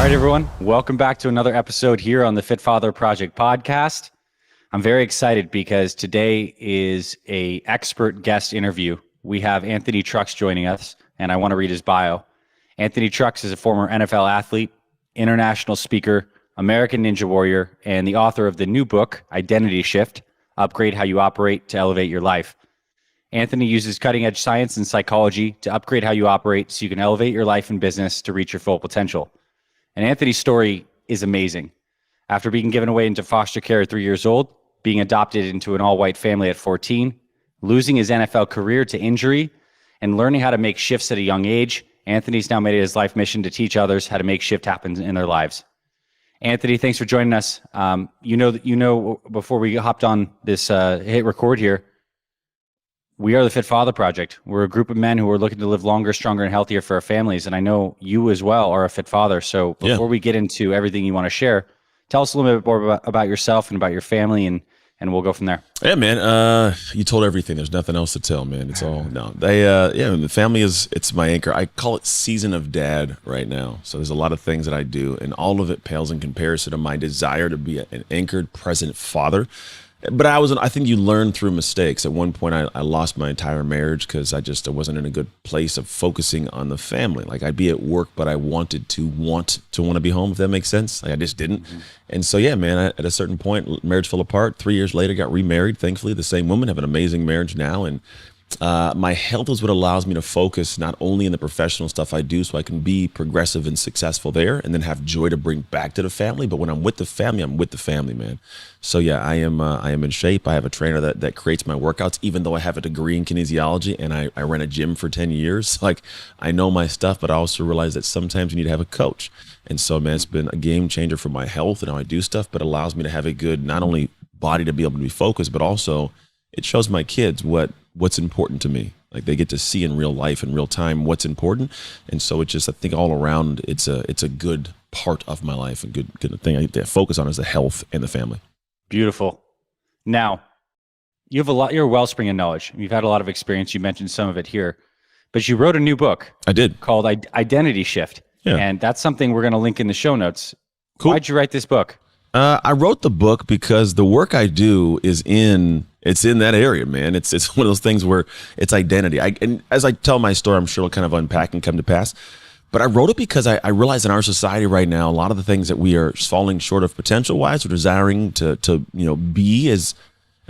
All right, everyone. Welcome back to another episode here on the Fit Father Project podcast. I'm very excited because today is a expert guest interview. We have Anthony Trucks joining us, and I want to read his bio. Anthony Trucks is a former NFL athlete, international speaker, American Ninja Warrior, and the author of the new book, Identity Shift, Upgrade How You Operate to Elevate Your Life. Anthony uses cutting-edge science and psychology to upgrade how you operate so you can elevate your life and business to reach your full potential. And Anthony's story is amazing. After being given away into foster care at 3 years old, being adopted into an all-white family at 14, losing his NFL career to injury, and learning how to make shifts at a young age, Anthony's now made it his life mission to teach others how to make shift happen in their lives. Anthony, thanks for joining us. Before we hopped on this hit record here, we are the Fit Father Project. We're a group of men who are looking to live longer, stronger, and healthier for our families. And I know you as well are a fit father. So before we get into everything you want to share, tell us a little bit more about yourself and about your family, and we'll go from there. Yeah, man. You told everything. There's nothing else to tell, man. It's all the family it's my anchor. I call it season of dad right now. So there's a lot of things that I do, and all of it pales in comparison to my desire to be an anchored, present father. But I think you learn through mistakes. At one point, I lost my entire marriage because I wasn't in a good place of focusing on the family. Like, I'd be at work, but I wanted to want to be home, if that makes sense. Like, I just didn't. Mm-hmm. And so, yeah, man, at a certain point, marriage fell apart. 3 years later, got remarried, thankfully, the same woman, have an amazing marriage now. And my health is what allows me to focus not only in the professional stuff I do so I can be progressive and successful there and then have joy to bring back to the family. But when I'm with the family, man. So yeah, I am in shape. I have a trainer that creates my workouts, even though I have a degree in kinesiology and I ran a gym for 10 years. Like, I know my stuff, but I also realize that sometimes you need to have a coach. And so, man, it's been a game changer for my health and how I do stuff, but allows me to have a good, not only body to be able to be focused, but also it shows my kids what's important to me. Like, they get to see in real life, in real time, what's important. And so it just, I think all around, it's a good part of my life, and good thing I focus on is the health and the family. Beautiful. Now, you're a wellspring of knowledge. You've had a lot of experience. You mentioned some of it here, but you wrote a new book. I did. Called Identity Shift. Yeah. And that's something we're going to link in the show notes. Cool. Why'd you write this book? I wrote the book because the work I do is in that area, man. It's one of those things where it's identity. And as I tell my story, I'm sure it'll kind of unpack and come to pass. But I wrote it because I realize in our society right now, a lot of the things that we are falling short of potential-wise or desiring to be is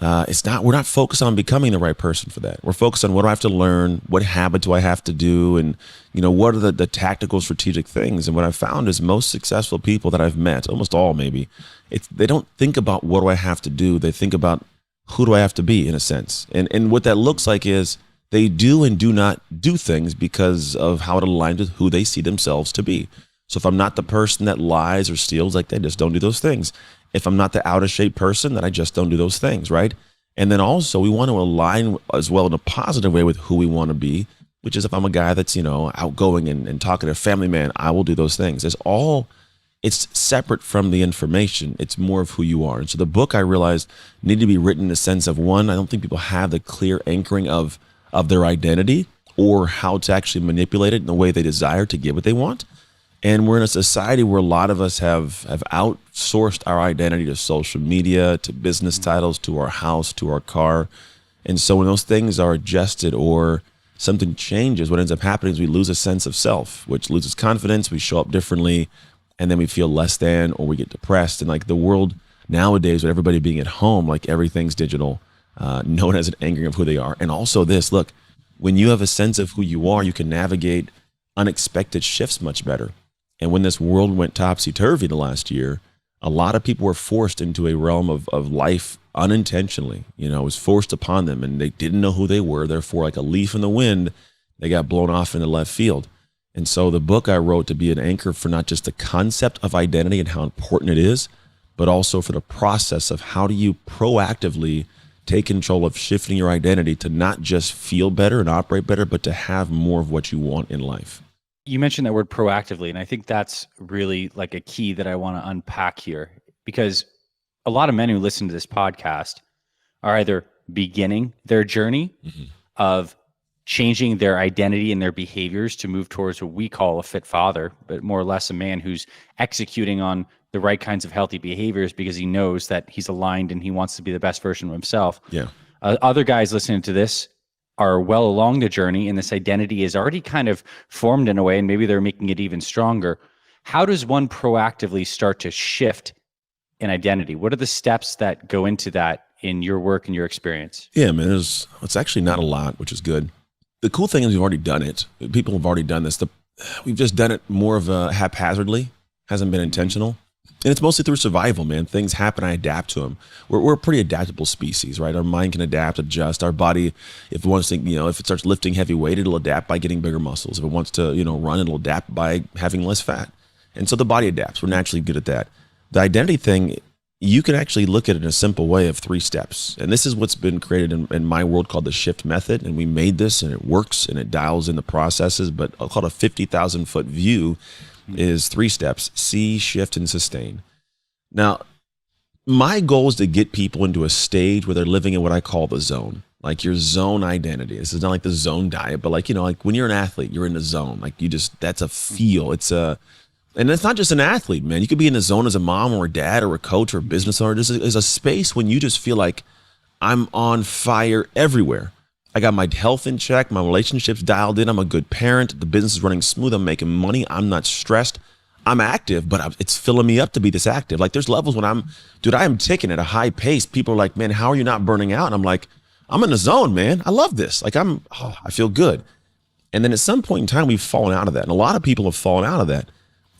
we're not focused on becoming the right person for that. We're focused on what do I have to learn, what habit do I have to do, and what are the tactical, strategic things. And what I've found is most successful people that I've met, almost all maybe, they don't think about what do I have to do. They think about who do I have to be, in a sense. And what that looks like is they do and do not do things because of how it aligns with who they see themselves to be. So if I'm not the person that lies or steals, like, they just don't do those things. If I'm not the out of shape person, then I just don't do those things, right? And then also we want to align as well in a positive way with who we want to be, which is if I'm a guy that's, outgoing and talking to a family man, I will do those things. It's separate from the information. It's more of who you are. And so the book, I realized, needed to be written in the sense of, one, I don't think people have the clear anchoring of their identity or how to actually manipulate it in the way they desire to get what they want. And we're in a society where a lot of us have outsourced our identity to social media, to business titles, to our house, to our car. And so when those things are adjusted or something changes, what ends up happening is we lose a sense of self, which loses confidence. We show up differently, and then we feel less than, or we get depressed. And like the world nowadays, with everybody being at home, like everything's digital, no one has an anchoring of who they are. And also this, look, when you have a sense of who you are, you can navigate unexpected shifts much better. And when this world went topsy-turvy the last year, a lot of people were forced into a realm of life unintentionally. It was forced upon them, and they didn't know who they were. Therefore, like a leaf in the wind, they got blown off into left field. And so the book I wrote to be an anchor for not just the concept of identity and how important it is, but also for the process of how do you proactively take control of shifting your identity to not just feel better and operate better, but to have more of what you want in life. You mentioned that word proactively, and I think that's really like a key that I want to unpack here, because a lot of men who listen to this podcast are either beginning their journey of changing their identity and their behaviors to move towards what we call a fit father, but more or less a man who's executing on the right kinds of healthy behaviors because he knows that he's aligned and he wants to be the best version of himself. Yeah. Other guys listening to this are well along the journey, and this identity is already kind of formed in a way, and maybe they're making it even stronger. How does one proactively start to shift an identity? What are the steps that go into that in your work and your experience? Yeah, man, it's actually not a lot, which is good. The cool thing is we've already done it. People have already done this. We've just done it more of a haphazardly, hasn't been intentional. And it's mostly through survival, man. Things happen, I adapt to them. We're a pretty adaptable species, right? Our mind can adapt, adjust. Our body, if it wants to, if it starts lifting heavy weight, it'll adapt by getting bigger muscles. If it wants to, run, it'll adapt by having less fat. And so the body adapts. We're naturally good at that. The identity thing, you can actually look at it in a simple way of 3 steps. And this is what's been created in my world called the shift method. And we made this and it works and it dials in the processes, but I'll call it a 50,000 foot view is 3 steps: see, shift, and sustain. Now, my goal is to get people into a stage where they're living in what I call the zone, like your zone identity. This is not like the zone diet, but like when you're an athlete, you're in the zone. Like that's a feel. And it's not just an athlete, man. You could be in the zone as a mom or a dad or a coach or a business owner. This is a space when you just feel like I'm on fire everywhere. I got my health in check, my relationships dialed in, I'm a good parent, the business is running smooth, I'm making money, I'm not stressed, I'm active, but it's filling me up to be this active. Like there's levels when I am ticking at a high pace. People are like, man, how are you not burning out? And I'm like, I'm in the zone, man. I love this. Like I feel good. And then at some point in time, we've fallen out of that. And a lot of people have fallen out of that.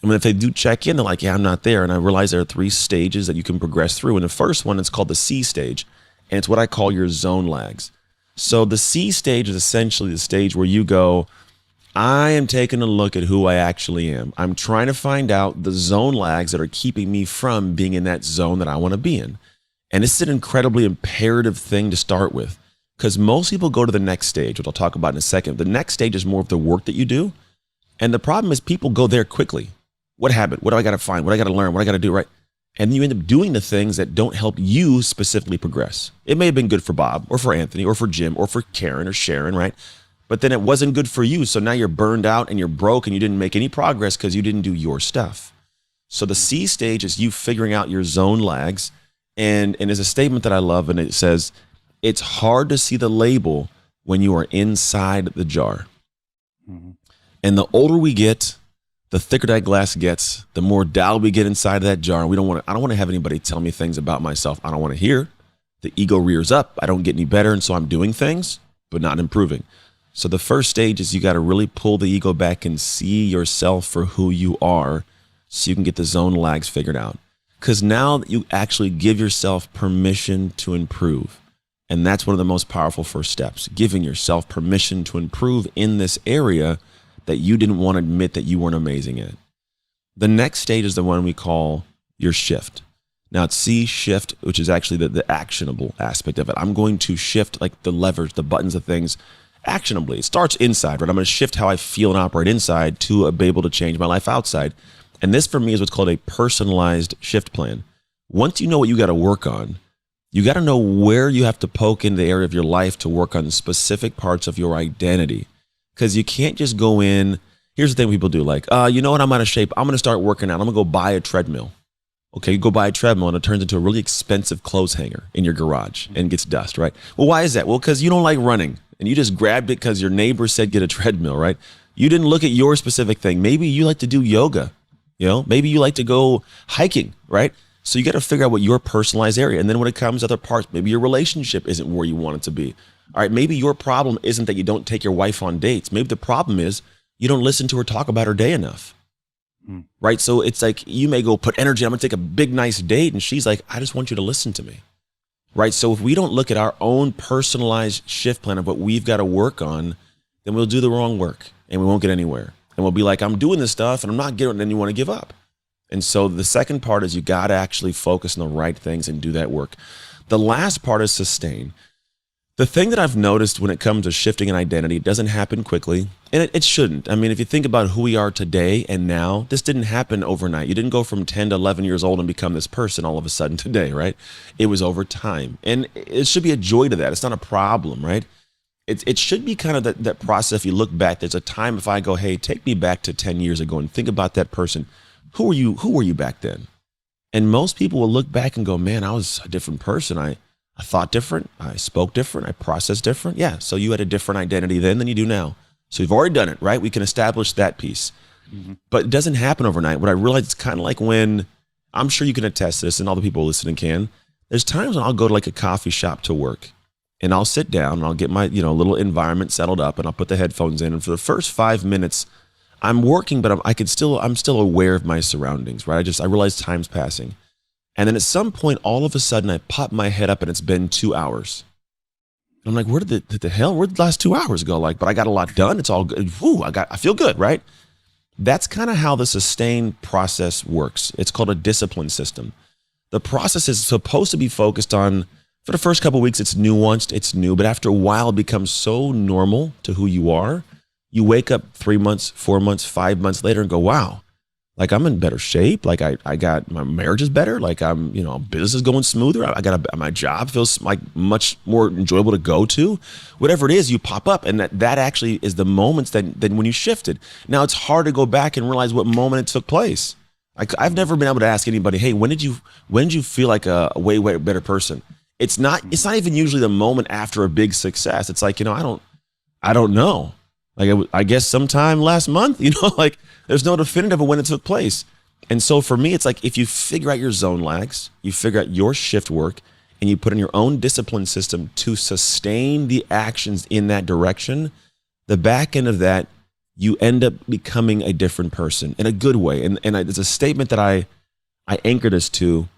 And if they do check in, they're like, yeah, I'm not there. And I realize there are 3 stages that you can progress through. And the first one is called the C stage. And it's what I call your zone lags. So the C stage is essentially the stage where you go, I am taking a look at who I actually am. I'm trying to find out the zone lags that are keeping me from being in that zone that I want to be in. And it's an incredibly imperative thing to start with, because most people go to the next stage, which I'll talk about in a second. The next stage is more of the work that you do. And the problem is people go there quickly. What habit? What do I got to find? What do I got to learn? What do I got to do, right? And you end up doing the things that don't help you specifically progress. It may have been good for Bob or for Anthony or for Jim or for Karen or Sharon, right? But then it wasn't good for you. So now you're burned out and you're broke and you didn't make any progress because you didn't do your stuff. So the C stage is you figuring out your zone lags. And there's a statement that I love, and it says, it's hard to see the label when you are inside the jar. Mm-hmm. And the older we get, the thicker that glass gets, the more dialed we get inside of that jar. I don't want to have anybody tell me things about myself I don't want to hear. The ego rears up. I don't get any better. And so I'm doing things, but not improving. So the first stage is you got to really pull the ego back and see yourself for who you are so you can get the zone lags figured out. Because now you actually give yourself permission to improve. And that's one of the most powerful first steps, giving yourself permission to improve in this area that you didn't want to admit that you weren't amazing at. The next stage is the one we call your shift. Now it's C, shift, which is actually the actionable aspect of it. I'm going to shift like the levers, the buttons, the things actionably. It starts inside, right? I'm going to shift how I feel and operate inside to be able to change my life outside. And this for me is what's called a personalized shift plan. Once you know what you got to work on, you got to know where you have to poke in the area of your life to work on specific parts of your identity. Because you can't just go in. Here's the thing people do, like, you know what, I'm out of shape. I'm going to start working out. I'm going to go buy a treadmill. Okay, you go buy a treadmill and it turns into a really expensive clothes hanger in your garage and gets dust, right? Well, why is that? Well, because you don't like running and you just grabbed it because your neighbor said get a treadmill, right? You didn't look at your specific thing. Maybe you like to do yoga, maybe you like to go hiking, right? So you got to figure out what your personalized area. And then when it comes to other parts, maybe your relationship isn't where you want it to be. All right, maybe your problem isn't that you don't take your wife on dates. Maybe the problem is you don't listen to her talk about her day enough, right? So it's like you may go put energy, I'm going to take a big, nice date. And she's like, I just want you to listen to me, right? So if we don't look at our own personalized shift plan of what we've got to work on, then we'll do the wrong work and we won't get anywhere. And we'll be like, I'm doing this stuff and I'm not getting it, and then you want to give up. And so the second part is you got to actually focus on the right things and do that work. The last part is sustain. The thing that I've noticed when it comes to shifting an identity, it doesn't happen quickly, and it shouldn't. I mean, if you think about who we are today and now, this didn't happen overnight. You didn't go from 10 to 11 years old and become this person all of a sudden today, right? It was over time, and it should be a joy to that. It's not a problem, right? it should be kind of that process. If you look back, there's a time if I go, hey, take me back to 10 years ago and think about that person. Who were you back then? And most people will look back and go, man, I was a different person. I thought different. I spoke different. I processed different. Yeah. So you had a different identity then than you do now. So you've already done it, right? We can establish that piece. Mm-hmm. But it doesn't happen overnight. What I realized, it's kind of like when, I'm sure you can attest to this and all the people listening can, there's times when I'll go to like a coffee shop to work and I'll sit down and I'll get my, little environment settled up and I'll put the headphones in. And for the first 5 minutes, I'm working, but I'm still aware of my surroundings, right? I realize time's passing. And then at some point, all of a sudden I pop my head up and it's been 2 hours. And I'm like, where'd the last 2 hours go? Like, but I got a lot done. It's all good. Woo, I feel good, right? That's kind of how the sustained process works. It's called a discipline system. The process is supposed to be focused on, for the first couple of weeks, it's nuanced, it's new, but after a while, it becomes so normal to who you are. You wake up 3 months, 4 months, 5 months later and go, wow, like I'm in better shape. Like I got, my marriage is better. Like business is going smoother. My job feels like much more enjoyable to go to. Whatever it is, you pop up, and that actually is the moments that when you shifted. Now it's hard to go back and realize what moment it took place. I've never been able to ask anybody, hey, when did you feel like a way better person? It's not even usually the moment after a big success. It's like, I don't know. Like I guess sometime last month, like there's no definitive of when it took place. And so for me, it's like if you figure out your zone lags, you figure out your shift work, and you put in your own discipline system to sustain the actions in that direction, the back end of that, you end up becoming a different person in a good way. And there's a statement that I anchor this to.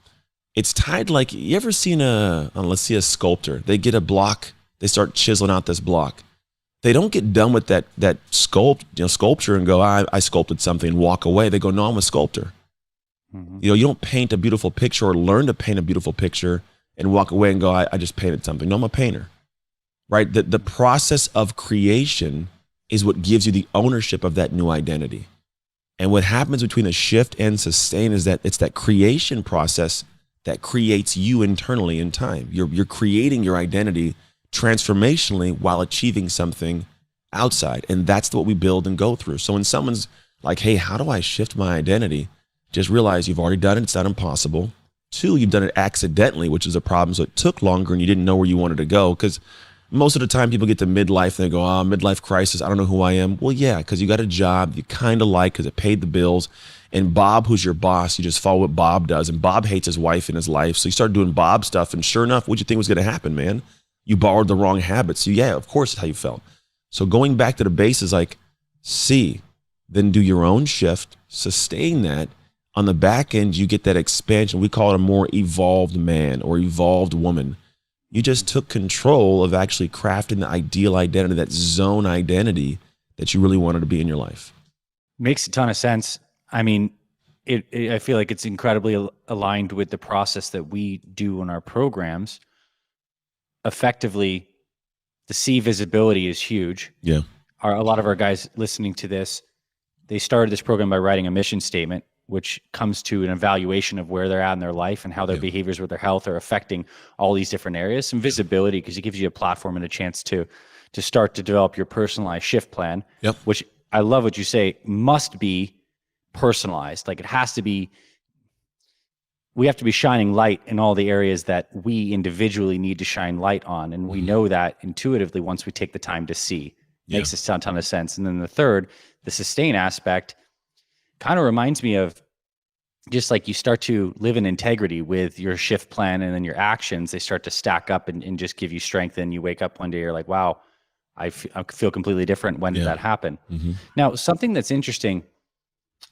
It's tied like, you ever seen let's see a sculptor, they get a block, they start chiseling out this block. They don't get done with that sculpture and go, I sculpted something and walk away. They go, no, I'm a sculptor. Mm-hmm. You don't paint a beautiful picture or learn to paint a beautiful picture and walk away and go, I just painted something. No, I'm a painter, right? The process of creation is what gives you the ownership of that new identity. And what happens between the shift and sustain is that it's that creation process that creates you internally in time. You're creating your identity transformationally while achieving something outside. And that's what we build and go through. So when someone's like, hey, how do I shift my identity? Just realize you've already done it. It's not impossible. 2, you've done it accidentally, which is a problem. So it took longer and you didn't know where you wanted to go. Because most of the time people get to midlife and they go, midlife crisis. I don't know who I am. Well, yeah, because you got a job you kind of like because it paid the bills. And Bob, who's your boss, you just follow what Bob does. And Bob hates his wife and his life. So you start doing Bob stuff. And sure enough, what'd you think was going to happen, man? You borrowed the wrong habits. So yeah, of course, it's how you felt. So going back to the base is like, then do your own shift, sustain that. On the back end, you get that expansion. We call it a more evolved man or evolved woman. You just took control of actually crafting the ideal identity, that zone identity that you really wanted to be in your life. Makes a ton of sense. I mean, I feel like it's incredibly aligned with the process that we do in our programs. Effectively, the C visibility is huge. Yeah. A lot of our guys listening to this, they started this program by writing a mission statement, which comes to an evaluation of where they're at in their life and how their behaviors with their health are affecting all these different areas. Some visibility, because it gives you a platform and a chance to start to develop your personalized shift plan, which I love what you say, must be personalized. Like it has to be, we have to be shining light in all the areas that we individually need to shine light on. And we know that intuitively once we take the time to see. Makes a ton of sense. And then the third, the sustain aspect, kind of reminds me of just like you start to live in integrity with your shift plan, and then your actions, they start to stack up and just give you strength. And you wake up one day, you're like, wow, I feel completely different. When did that happen? Mm-hmm. Now, something that's interesting,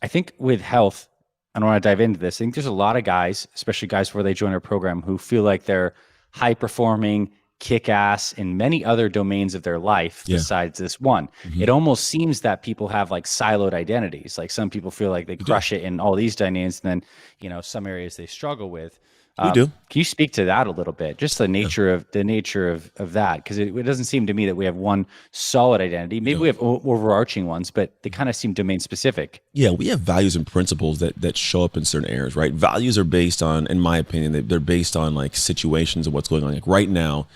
I think with health, I don't want to dive into this. I think there's a lot of guys, especially guys before they join our program, who feel like they're high performing, kick ass in many other domains of their life besides this one. Mm-hmm. It almost seems that people have like siloed identities. Like some people feel like they crush it in all these dynamics, and then, some areas they struggle with. We do. Can you speak to that a little bit? Just the nature of that, because it doesn't seem to me that we have one solid identity. Maybe we have overarching ones, but they kind of seem domain specific. Yeah, we have values and principles that show up in certain areas, right? Values are based on, in my opinion, they're based on like situations of what's going on. Like right now,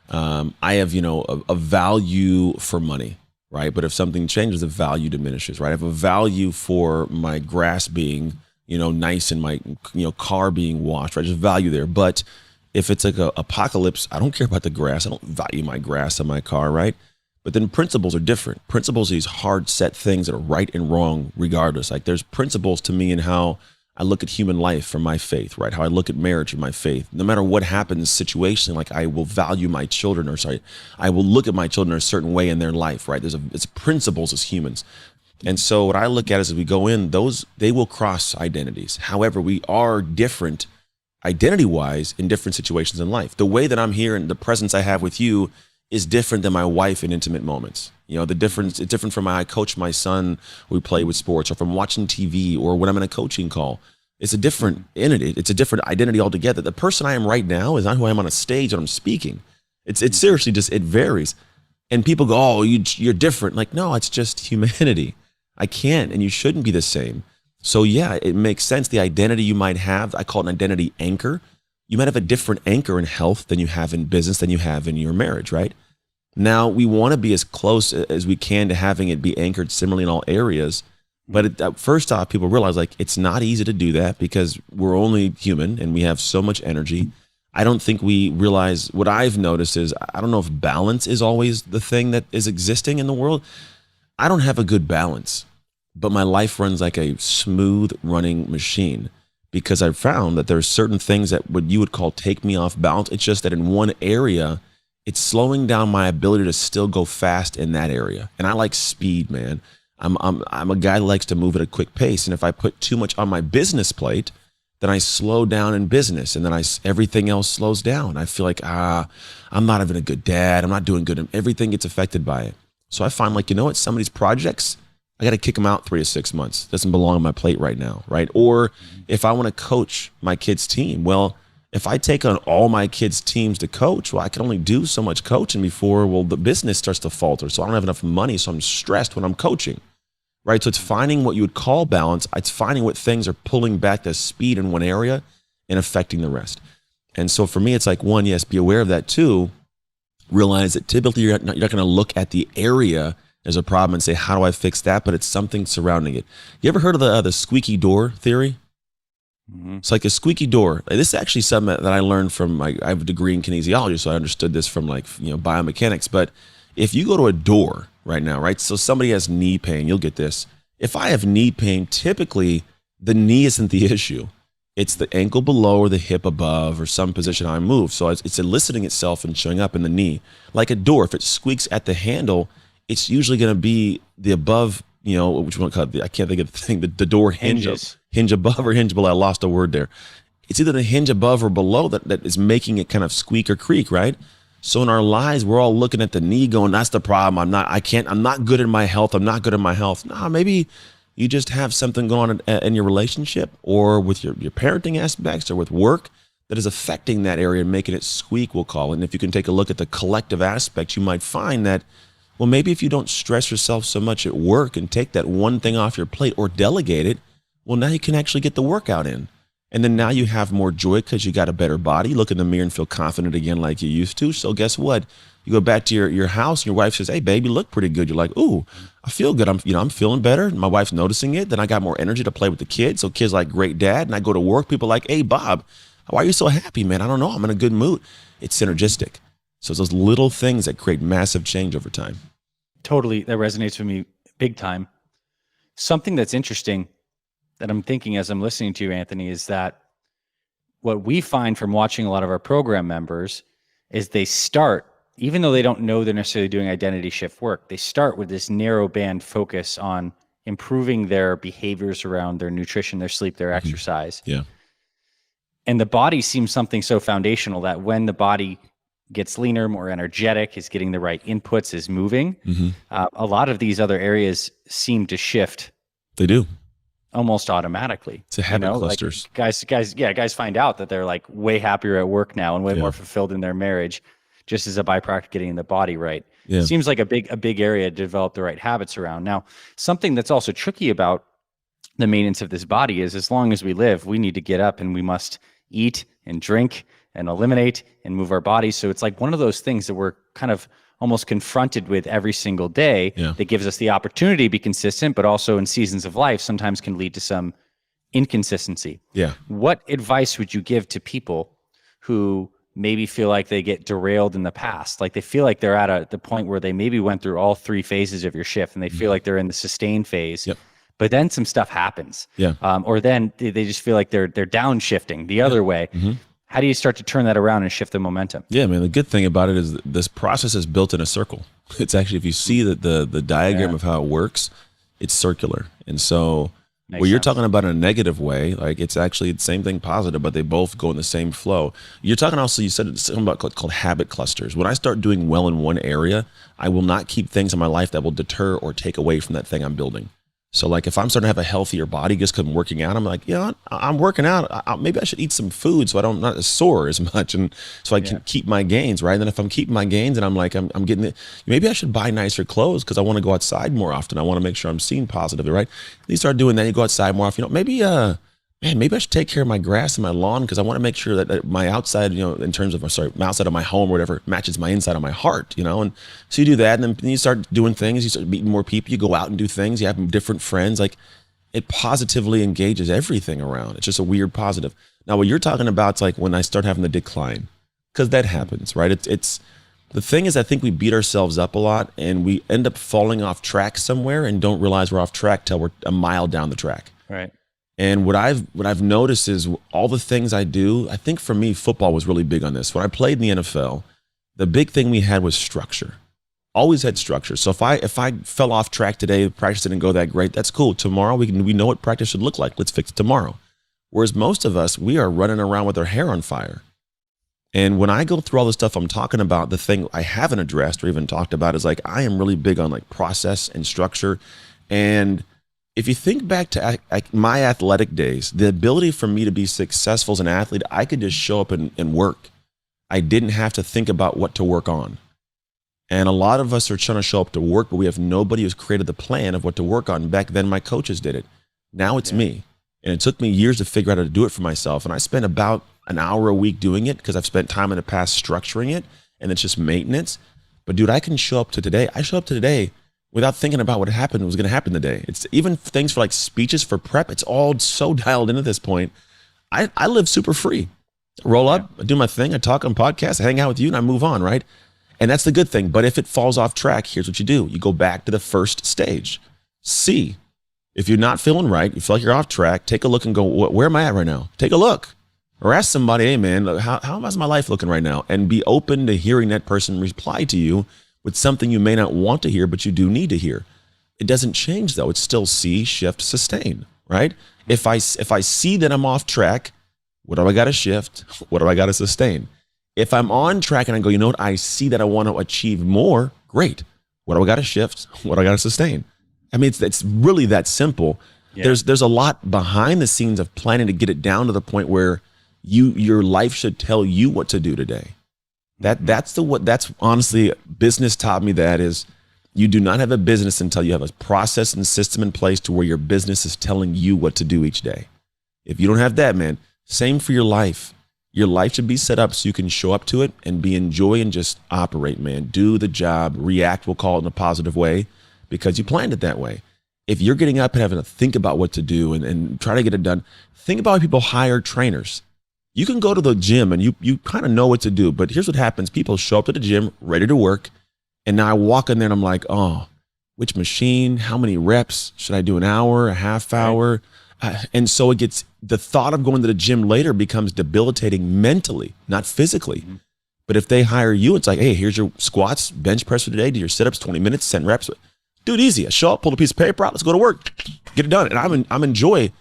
I have, a value for money, right? But if something changes, the value diminishes, right? I have a value for my grass being, nice and my, car being washed, right? There's value there. But if it's like a apocalypse, I don't care about the grass. I don't value my grass and my car, right? But then principles are different. Principles are these hard set things that are right and wrong regardless. Like there's principles to me in how I look at human life from my faith, right? How I look at marriage from my faith. No matter what happens situationally, like I will value my children, I will look at my children a certain way in their life, right? It's principles as humans. And so what I look at is as we go in, they will cross identities. However, we are different identity-wise in different situations in life. The way that I'm here and the presence I have with you is different than my wife in intimate moments. It's different from how I coach my son, we play with sports, or from watching TV, or when I'm in a coaching call. It's a different entity. It's a different identity altogether. The person I am right now is not who I am on a stage when I'm speaking. It's seriously just, it varies. And people go, oh, you're different. Like, no, it's just humanity. I can't, and you shouldn't be the same. So yeah, it makes sense. The identity you might have, I call it an identity anchor. You might have a different anchor in health than you have in business than you have in your marriage, right? Now, we want to be as close as we can to having it be anchored similarly in all areas. But first off, people realize like it's not easy to do that because we're only human and we have so much energy. I don't think we realize, what I've noticed is, I don't know if balance is always the thing that is existing in the world. I don't have a good balance, but my life runs like a smooth running machine. Because I've found that there's certain things that what you would call take me off balance. It's just that in one area, it's slowing down my ability to still go fast in that area. And I like speed, man. I'm a guy that likes to move at a quick pace. And if I put too much on my business plate, then I slow down in business, and then everything else slows down. I feel like, I'm not even a good dad. I'm not doing good. Everything gets affected by it. So I find like, some of these projects, I got to kick them out 3 to 6 months. Doesn't belong on my plate right now, right? Or if I want to coach my kids' team, well, if I take on all my kids' teams to coach, well, I can only do so much coaching before, the business starts to falter. So I don't have enough money, so I'm stressed when I'm coaching, right? So it's finding what you would call balance. It's finding what things are pulling back the speed in one area and affecting the rest. And so for me, it's like, one, yes, be aware of that. Two, realize that typically you're not going to look at the area as a problem and say, how do I fix that? But it's something surrounding it. You ever heard of the squeaky door theory? Mm-hmm. It's like a squeaky door. This is actually something that I learned from I have a degree in kinesiology, so I understood this from biomechanics. But if you go to a door right now, right? So somebody has knee pain, you'll get this. If I have knee pain, typically the knee isn't the issue. It's the ankle below or the hip above or some position I move. So it's eliciting itself and showing up in the knee. Like a door, if it squeaks at the handle, it's usually going to be the above, which one called I can't think of the thing, the door hinge above or hinge below. I lost a word there. It's either the hinge above or below that is making it kind of squeak or creak, right? So in our lives, we're all looking at the knee going, that's the problem. I'm not good in my health. I'm not good in my health. No, maybe you just have something going on in your relationship or with your parenting aspects or with work that is affecting that area and making it squeak, we'll call it. And if you can take a look at the collective aspect, you might find that, well, maybe if you don't stress yourself so much at work and take that one thing off your plate or delegate it, well, now you can actually get the workout in. And then now you have more joy because you got a better body. Look in the mirror and feel confident again like you used to. So guess what? You go back to your house and your wife says, hey, baby, you look pretty good. You're like, ooh, I feel good. I'm feeling better. My wife's noticing it. Then I got more energy to play with the kids. So kids like, great dad. And I go to work. People are like, hey, Bob, why are you so happy, man? I don't know. I'm in a good mood. It's synergistic. So it's those little things that create massive change over time. Totally. That resonates with me big time. Something that's interesting that I'm thinking as I'm listening to you, Anthony, is that what we find from watching a lot of our program members is they start, even though they don't know they're necessarily doing identity shift work, they start with this narrow band focus on improving their behaviors around their nutrition, their sleep, their exercise. Yeah. And the body seems something so foundational that when the body gets leaner, more energetic, is getting the right inputs, is moving, a lot of these other areas seem to shift. They do. Almost automatically. It's a habit clusters. Like guys find out that they're like way happier at work now and way more fulfilled in their marriage, just as a byproduct of getting the body right. Yeah. Seems like a big area to develop the right habits around. Now, something that's also tricky about the maintenance of this body is as long as we live, we need to get up and we must eat and drink and eliminate and move our bodies. So it's like one of those things that we're kind of almost confronted with every single day that gives us the opportunity to be consistent, but also in seasons of life sometimes can lead to some inconsistency. Yeah. What advice would you give to people who maybe feel like they get derailed in the past? Like they feel like they're at the point where they maybe went through all 3 phases of your shift and they feel like they're in the sustain phase, but then some stuff happens. Or then they just feel like they're downshifting the other way. How do you start to turn that around and shift the momentum? Yeah, man. The good thing about it is that this process is built in a circle. It's actually, if you see that the diagram of how it works, it's circular. And so when you're talking about in a negative way, like it's actually the same thing positive, but they both go in the same flow. You're talking also, you said something about called habit clusters. When I start doing well in one area, I will not keep things in my life that will deter or take away from that thing I'm building. So like if I'm starting to have a healthier body just because I'm working out, I'm like, I'm working out. Maybe I should eat some food so I'm not as sore as much, and so I can keep my gains, right? And then if I'm keeping my gains and I'm like, I'm getting it, maybe I should buy nicer clothes because I want to go outside more often. I want to make sure I'm seen positively, right? You start doing that, you go outside more often. Maybe maybe I should take care of my grass and my lawn because I want to make sure that my outside, in terms of, my outside of my home or whatever, matches my inside of my heart, And so you do that, and then you start doing things, you start meeting more people, you go out and do things, you have different friends. Like it positively engages everything around. It's just a weird positive. Now, what you're talking about is like when I start having the decline, because that happens, right? It's the thing is, I think we beat ourselves up a lot and we end up falling off track somewhere and don't realize we're off track till we're a mile down the track. Right. And what I've noticed is all the things I do, I think for me, football was really big on this. When I played in the NFL, the big thing we had was structure. Always had structure. So if I fell off track today, practice didn't go that great, that's cool. Tomorrow we know what practice should look like. Let's fix it tomorrow. Whereas most of us, we are running around with our hair on fire. And when I go through all the stuff I'm talking about, the thing I haven't addressed or even talked about is like, I am really big on like process and structure. And if you think back to my athletic days, the ability for me to be successful as an athlete, I could just show up and work. I didn't have to think about what to work on. And a lot of us are trying to show up to work, but we have nobody who's created the plan of what to work on. Back then, my coaches did it. Now it's me. And it took me years to figure out how to do it for myself. And I spent about an hour a week doing it because I've spent time in the past structuring it, and it's just maintenance. But dude, I can show up to today. I show up to today without thinking about what was going to happen today. It's even things for like speeches for prep. It's all so dialed in at this point. I live super free. Roll up, I do my thing, I talk on podcasts, I hang out with you, and I move on, right? And that's the good thing. But if it falls off track, here's what you do. You go back to the first stage. C. If you're not feeling right, you feel like you're off track, take a look and go, where am I at right now? Take a look. Or ask somebody, hey man, how is my life looking right now? And be open to hearing that person reply to you with something you may not want to hear, but you do need to hear. It doesn't change though. It's still C, shift, sustain, right? If I see that I'm off track, what do I got to shift? What do I got to sustain? If I'm on track and I go, you know what? I see that I want to achieve more. Great. What do I got to shift? What do I got to sustain? I mean, it's really that simple. Yeah. There's a lot behind the scenes of planning to get it down to the point where your life should tell you what to do today. That's honestly, business taught me that is, you do not have a business until you have a process and system in place to where your business is telling you what to do each day. If you don't have that, man, same for your life. Your life should be set up so you can show up to it and enjoy and just operate, man. Do the job, react, we'll call it, in a positive way because you planned it that way. If you're getting up and having to think about what to do and try to get it done, think about how people hire trainers. You can go to the gym and you kind of know what to do, but here's what happens. People show up to the gym ready to work. And now I walk in there and I'm like, oh, which machine, how many reps? Should I do an hour, a half hour? And so the thought of going to the gym later becomes debilitating mentally, not physically. Mm-hmm. But if they hire you, it's like, hey, here's your squats, bench press for today, do your sit-ups, 20 minutes, 10 reps. Dude, easy. I show up, pull a piece of paper out, let's go to work, get it done. And I'm enjoy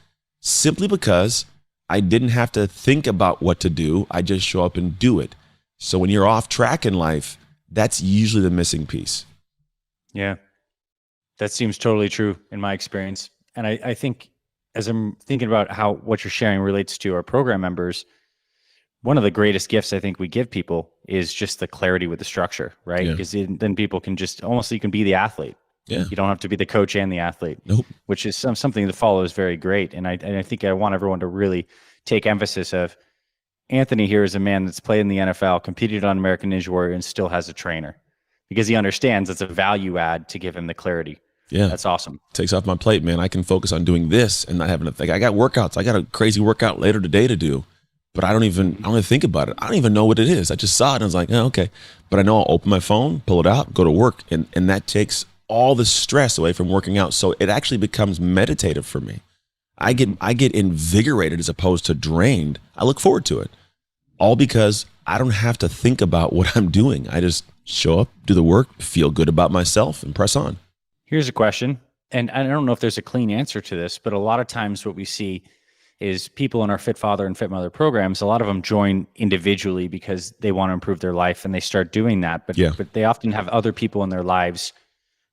simply because I didn't have to think about what to do. I just show up and do it. So when you're off track in life, that's usually the missing piece. Yeah, that seems totally true in my experience. And I think as I'm thinking about how what you're sharing relates to our program members, one of the greatest gifts I think we give people is just the clarity with the structure, right? Because then people can just almost, you can be the athlete. Yeah. You don't have to be the coach and the athlete, which is something that follows very great. And I think I want everyone to really take emphasis of Anthony here is a man that's played in the NFL, competed on American Ninja Warrior, and still has a trainer because he understands it's a value add to give him the clarity. Yeah. That's awesome. Takes off my plate, man. I can focus on doing this and not having to think. I got workouts. I got a crazy workout later today to do, but I don't even think about it. I don't even know what it is. I just saw it and I was like, oh, okay. But I know I'll open my phone, pull it out, go to work. And that takes all the stress away from working out. So it actually becomes meditative for me. I get invigorated as opposed to drained. I look forward to it, all because I don't have to think about what I'm doing. I just show up, do the work, feel good about myself, and press on. Here's a question, and I don't know if there's a clean answer to this, but a lot of times what we see is people in our Fit Father and Fit Mother programs, a lot of them join individually because they want to improve their life and they start doing that. But they often have other people in their lives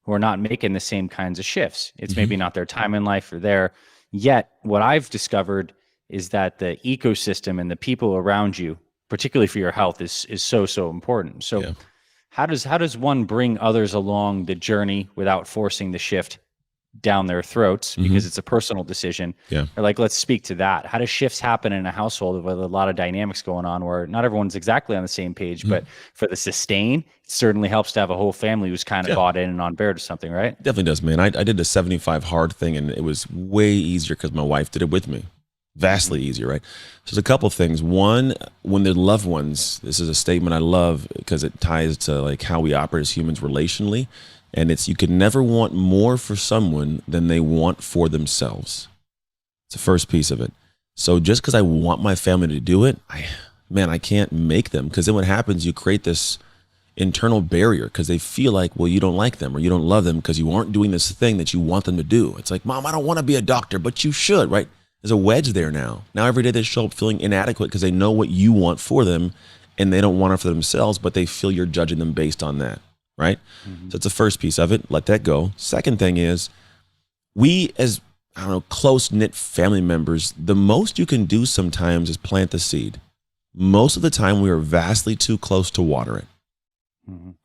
who are not making the same kinds of shifts. It's maybe not their time in life or there. Yet, what I've discovered is that the ecosystem and the people around you, particularly for your health, is so important. So how does one bring others along the journey without forcing the shift down their throats, because it's a personal decision? Or like, let's speak to that. How do shifts happen in a household with a lot of dynamics going on where not everyone's exactly on the same page, but for the sustain, it certainly helps to have a whole family who's kind of bought in and on board or something, right? Definitely does, man. I did the 75 hard thing, and it was way easier because my wife did it with me. Vastly easier, right? So there's a couple of things. One, when they're loved ones, this is a statement I love because it ties to like how we operate as humans relationally. And it's, you can never want more for someone than they want for themselves. It's the first piece of it. So just because I want my family to do it, I can't make them, because then what happens, you create this internal barrier because they feel like, well, you don't like them or you don't love them because you aren't doing this thing that you want them to do. It's like, Mom, I don't want to be a doctor, but you should, right? There's a wedge there now. Now every day they show up feeling inadequate because they know what you want for them and they don't want it for themselves, but they feel you're judging them based on that, right? So it's the first piece of it. Let that go. Second thing is, we as, close-knit family members, the most you can do sometimes is plant the seed. Most of the time we are vastly too close to water it.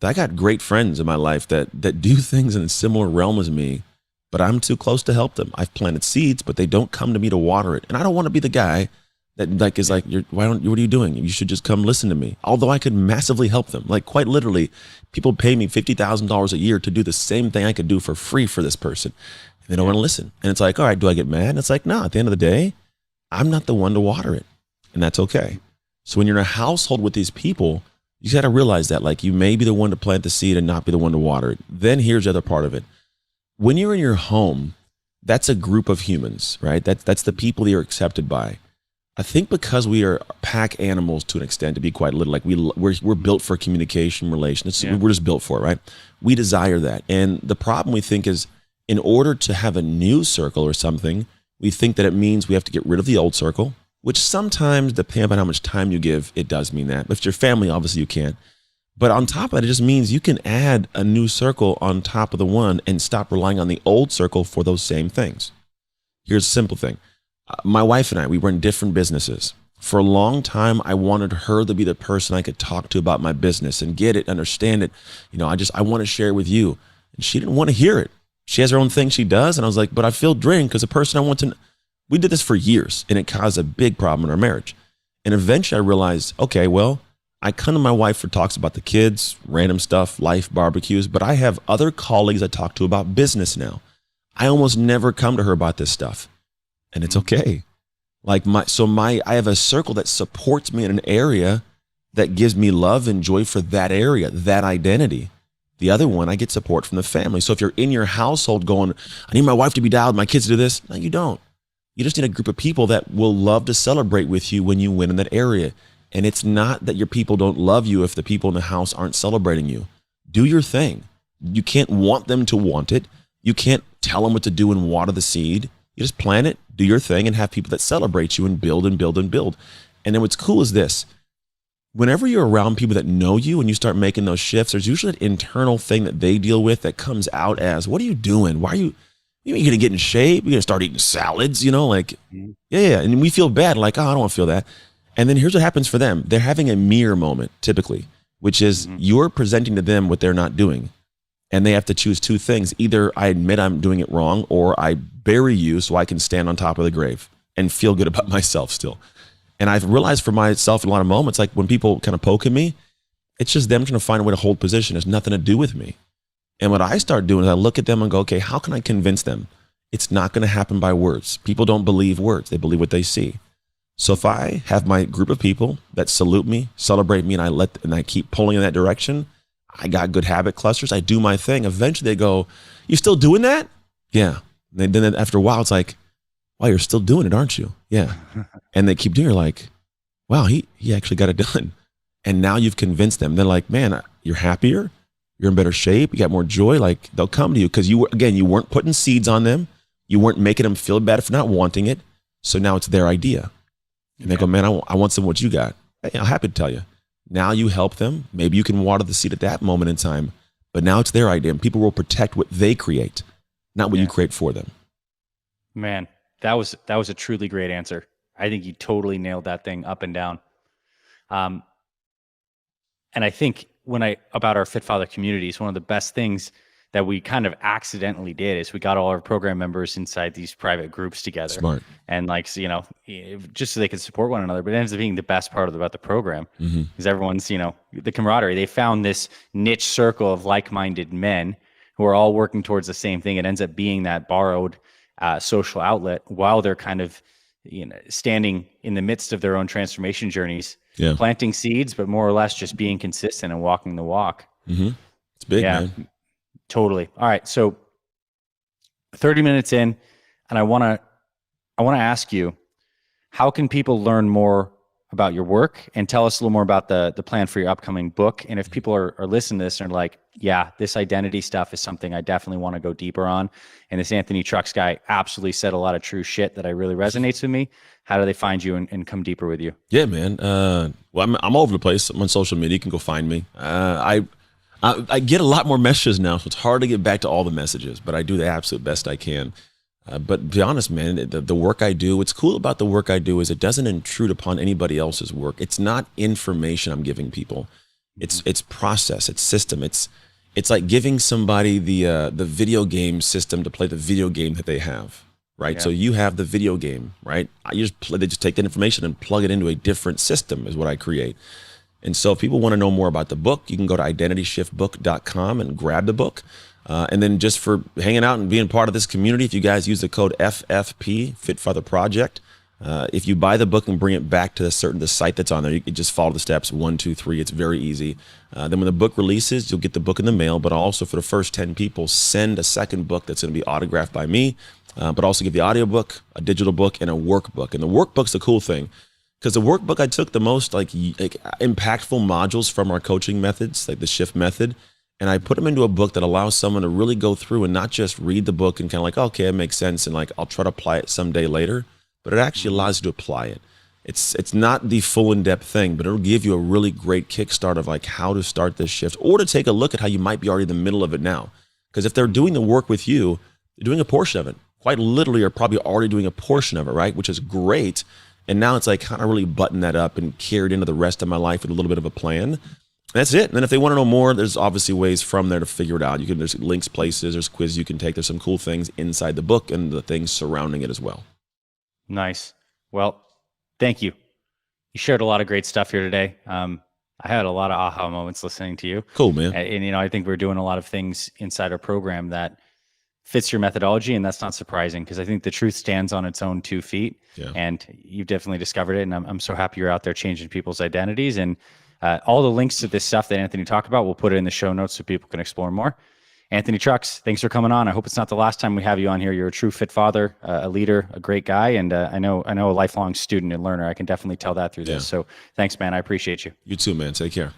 I got great friends in my life that do things in a similar realm as me, but I'm too close to help them. I've planted seeds, but they don't come to me to water it. And I don't want to be the guy that is like, what are you doing? You should just come listen to me. Although I could massively help them. Like, quite literally, people pay me $50,000 a year to do the same thing I could do for free for this person. And they don't want to listen. And it's like, all right, do I get mad? And it's like, no, at the end of the day, I'm not the one to water it. And that's okay. So when you're in a household with these people, you got to realize that, like, you may be the one to plant the seed and not be the one to water it. Then here's the other part of it. When you're in your home, that's a group of humans, right? That's the people that you're accepted by. I think because we are pack animals to an extent, to be quite little, like we're built for communication, relations. We're just built for it, right? We desire that. And the problem we think is, in order to have a new circle or something, we think that it means we have to get rid of the old circle, which sometimes, depending on how much time you give, it does mean that. But if it's your family, obviously you can't. But on top of that, it just means you can add a new circle on top of the one and stop relying on the old circle for those same things. Here's a simple thing. My wife and I, we run different businesses. For a long time, I wanted her to be the person I could talk to about my business and get it, understand it. I want to share it with you. And she didn't want to hear it. She has her own thing she does. And I was like, but I feel drained because the person I want to, we did this for years and it caused a big problem in our marriage. And eventually I realized, okay, well, I come to my wife for talks about the kids, random stuff, life, barbecues, but I have other colleagues I talk to about business now. I almost never come to her about this stuff. And it's okay. Like I have a circle that supports me in an area that gives me love and joy for that area, that identity. The other one, I get support from the family. So if you're in your household going, I need my wife to be dialed, my kids to do this. No, you don't. You just need a group of people that will love to celebrate with you when you win in that area. And it's not that your people don't love you if the people in the house aren't celebrating you. Do your thing. You can't want them to want it. You can't tell them what to do and water the seed. You just plant it, do your thing, and have people that celebrate you and build and build and build. And then what's cool is this. Whenever you're around people that know you and you start making those shifts, there's usually an internal thing that they deal with that comes out as, what are you doing? Why are you going to get in shape? You're going to start eating salads, Yeah. And we feel bad, like, oh, I don't want to feel that. And then here's what happens for them. They're having a mirror moment, typically, which is you're presenting to them what they're not doing. And they have to choose two things. Either I admit I'm doing it wrong, or I bury you so I can stand on top of the grave and feel good about myself still. And I've realized for myself in a lot of moments, like when people kind of poke at me, it's just them trying to find a way to hold position. It has nothing to do with me. And what I start doing is I look at them and go, okay, how can I convince them? It's not going to happen by words. People don't believe words. They believe what they see. So if I have my group of people that salute me, celebrate me, and I keep pulling in that direction, I got good habit clusters. I do my thing. Eventually they go, you still doing that? Yeah. And then after a while, it's like, wow, you're still doing it, aren't you? Yeah. And they keep doing it, like, wow, he actually got it done. And now you've convinced them. They're like, man, you're happier. You're in better shape. You got more joy. Like, they'll come to you because you weren't putting seeds on them. You weren't making them feel bad for not wanting it. So now it's their idea. And they go, man, I want some of what you got. Hey, I'm happy to tell you. Now you help them. Maybe you can water the seed at that moment in time, but now it's their idea. And people will protect what they create, not what you create for them. Man, that was a truly great answer. I think you totally nailed that thing up and down. And I think about our Fit Father communities, one of the best things that we kind of accidentally did is we got all our program members inside these private groups together. Smart. And just so they could support one another. But it ends up being the best part about the program because everyone's, the camaraderie. They found this niche circle of like-minded men who are all working towards the same thing. It ends up being that borrowed social outlet while they're kind of, standing in the midst of their own transformation journeys, planting seeds, but more or less just being consistent and walking the walk. Mm-hmm. It's big, man. Totally. All right. So 30 minutes in, and I want to ask you, how can people learn more about your work, and tell us a little more about the plan for your upcoming book? And if people are listening to this and are like, yeah, this identity stuff is something I definitely want to go deeper on, and this Anthony Trucks guy absolutely said a lot of true shit that I really resonates with me, how do they find you and come deeper with you? Yeah, man. Well, I'm all over the place. I'm on social media. You can go find me. I get a lot more messages now, so it's hard to get back to all the messages, but I do the absolute best I can. But to be honest, man, the work I do, what's cool about the work I do is it doesn't intrude upon anybody else's work. It's not information I'm giving people. It's process, it's system. It's like giving somebody the video game system to play the video game that they have, right? Yeah. So you have the video game, right? They just take that information and plug it into a different system is what I create. And so if people want to know more about the book, you can go to identityshiftbook.com and grab the book. And then just for hanging out and being part of this community, if you guys use the code FFP, Fit Father Project, if you buy the book and bring it back to the site that's on there, you can just follow the steps 1, 2, 3. It's very easy. Then when the book releases, you'll get the book in the mail, but also for the first 10 people, send a second book that's going to be autographed by me, but also give the audiobook, a digital book, and a workbook. And the workbook's the cool thing, because the workbook, I took the most like impactful modules from our coaching methods, like the shift method, and I put them into a book that allows someone to really go through and not just read the book and kind of like, okay, it makes sense, and like I'll try to apply it someday later, but it actually allows you to apply it. It's not the full in-depth thing, but it'll give you a really great kickstart of like how to start this shift, or to take a look at how you might be already in the middle of it now. Because if they're doing the work with you, they're doing a portion of it. Quite literally, are probably already doing a portion of it, right? Which is great. And now it's like kind of really button that up and carry it into the rest of my life with a little bit of a plan. That's it. And then if they want to know more, there's obviously ways from there to figure it out. There's links, places, there's quizzes you can take. There's some cool things inside the book and the things surrounding it as well. Nice. Well, thank you. You shared a lot of great stuff here today. I had a lot of aha moments listening to you. Cool, man. And I think we're doing a lot of things inside our program that fits your methodology, and that's not surprising, because I think the truth stands on its own 2 feet. Yeah. And you've definitely discovered it, and I'm so happy you're out there changing people's identities. And all the links to this stuff that Anthony talked about, we'll put it in the show notes so people can explore more. Anthony Trucks, thanks for coming on. I hope it's not the last time we have you on here. You're a true fit father, a leader, a great guy, and I know a lifelong student and learner. I can definitely tell that through this. So thanks, man. I appreciate you. You too, man. Take care.